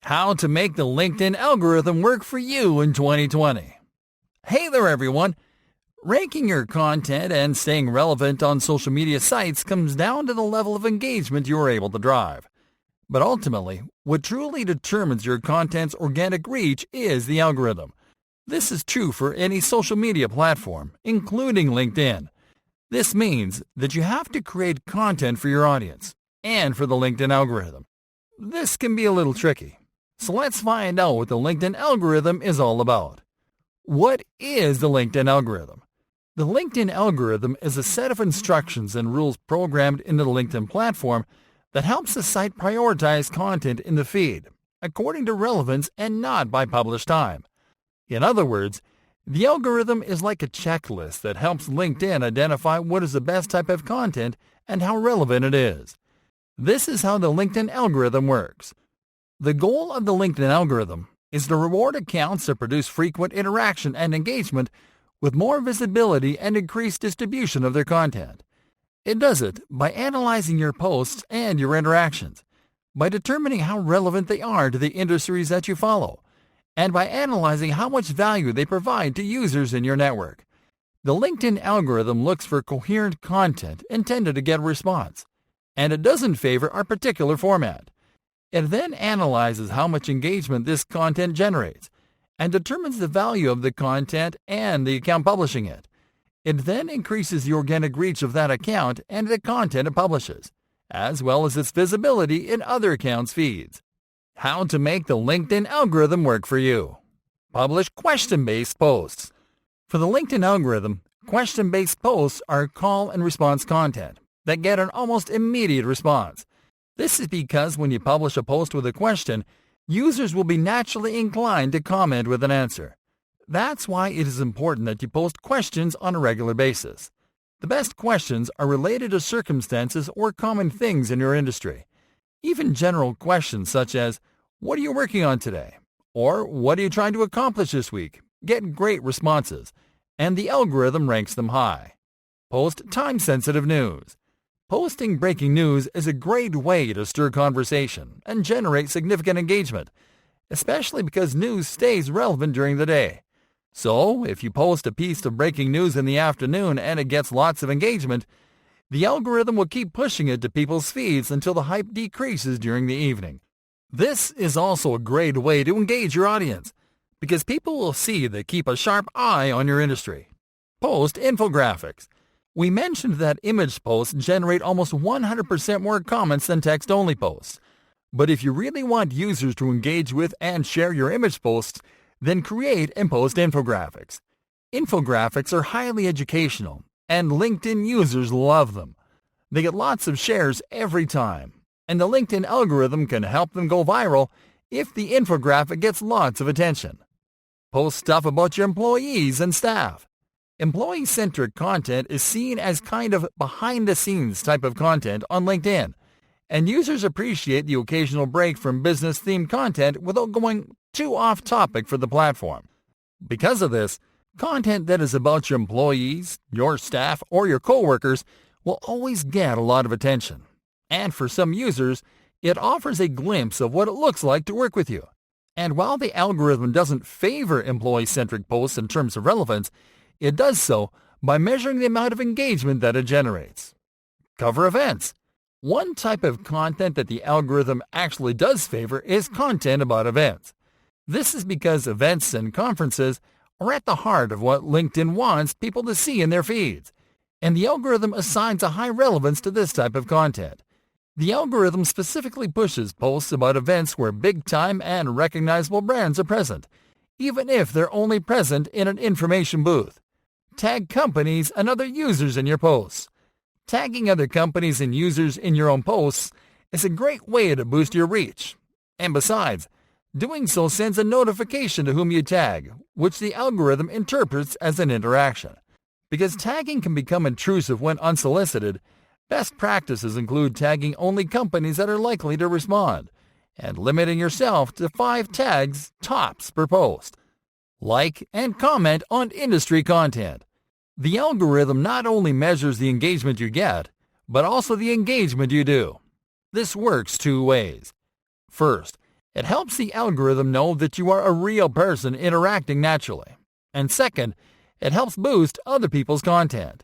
How to make the LinkedIn algorithm work for you in 2020. Hey there, everyone. Ranking your content and staying relevant on social media sites comes down to the level of engagement you are able to drive. But ultimately, what truly determines your content's organic reach is the algorithm. This is true for any social media platform, including LinkedIn. This means that you have to create content for your audience and for the LinkedIn algorithm. This can be a little tricky. So let's find out what the LinkedIn algorithm is all about. What is the LinkedIn algorithm? The LinkedIn algorithm is a set of instructions and rules programmed into the LinkedIn platform that helps the site prioritize content in the feed according to relevance and not by published time. In other words, the algorithm is like a checklist that helps LinkedIn identify what is the best type of content and how relevant it is. This is how the LinkedIn algorithm works. The goal of the LinkedIn algorithm is to reward accounts that produce frequent interaction and engagement with more visibility and increased distribution of their content. It does it by analyzing your posts and your interactions, by determining how relevant they are to the industries that you follow, and by analyzing how much value they provide to users in your network. The LinkedIn algorithm looks for coherent content intended to get a response, and it doesn't favor a particular format. It then analyzes how much engagement this content generates and determines the value of the content and the account publishing it. It then increases the organic reach of that account and the content it publishes, as well as its visibility in other accounts' feeds. How to make the LinkedIn algorithm work for you. Publish question-based posts. For the LinkedIn algorithm, question-based posts are call and response content that get an almost immediate response. This is because when you publish a post with a question, users will be naturally inclined to comment with an answer. That's why it is important that you post questions on a regular basis. The best questions are related to circumstances or common things in your industry. Even general questions such as, "What are you working on today?" or "What are you trying to accomplish this week?" get great responses, and the algorithm ranks them high. Post time-sensitive news. Posting breaking news is a great way to stir conversation and generate significant engagement, especially because news stays relevant during the day. So, if you post a piece of breaking news in the afternoon and it gets lots of engagement, the algorithm will keep pushing it to people's feeds until the hype decreases during the evening. This is also a great way to engage your audience, because people will see that keep a sharp eye on your industry. Post infographics. We mentioned that image posts generate almost 100% more comments than text-only posts. But if you really want users to engage with and share your image posts, then create and post infographics. Infographics are highly educational, and LinkedIn users love them. They get lots of shares every time, and the LinkedIn algorithm can help them go viral if the infographic gets lots of attention. Post stuff about your employees and staff. Employee-centric content is seen as kind of behind-the-scenes type of content on LinkedIn, and users appreciate the occasional break from business-themed content without going too off-topic for the platform. Because of this, content that is about your employees, your staff, or your coworkers will always get a lot of attention. And for some users, it offers a glimpse of what it looks like to work with you. And while the algorithm doesn't favor employee-centric posts in terms of relevance, it does so by measuring the amount of engagement that it generates. Cover events. One type of content that the algorithm actually does favor is content about events. This is because events and conferences are at the heart of what LinkedIn wants people to see in their feeds, and the algorithm assigns a high relevance to this type of content. The algorithm specifically pushes posts about events where big-time and recognizable brands are present, even if they're only present in an information booth. Tag companies and other users in your posts. Tagging other companies and users in your own posts is a great way to boost your reach. And besides, doing so sends a notification to whom you tag, which the algorithm interprets as an interaction. Because tagging can become intrusive when unsolicited, best practices include tagging only companies that are likely to respond, and limiting yourself to 5 tags tops per post. Like and comment on industry content. The algorithm not only measures the engagement you get, but also the engagement you do. This works 2 ways. First, It helps the algorithm know that you are a real person interacting naturally. And second, it helps boost other people's content.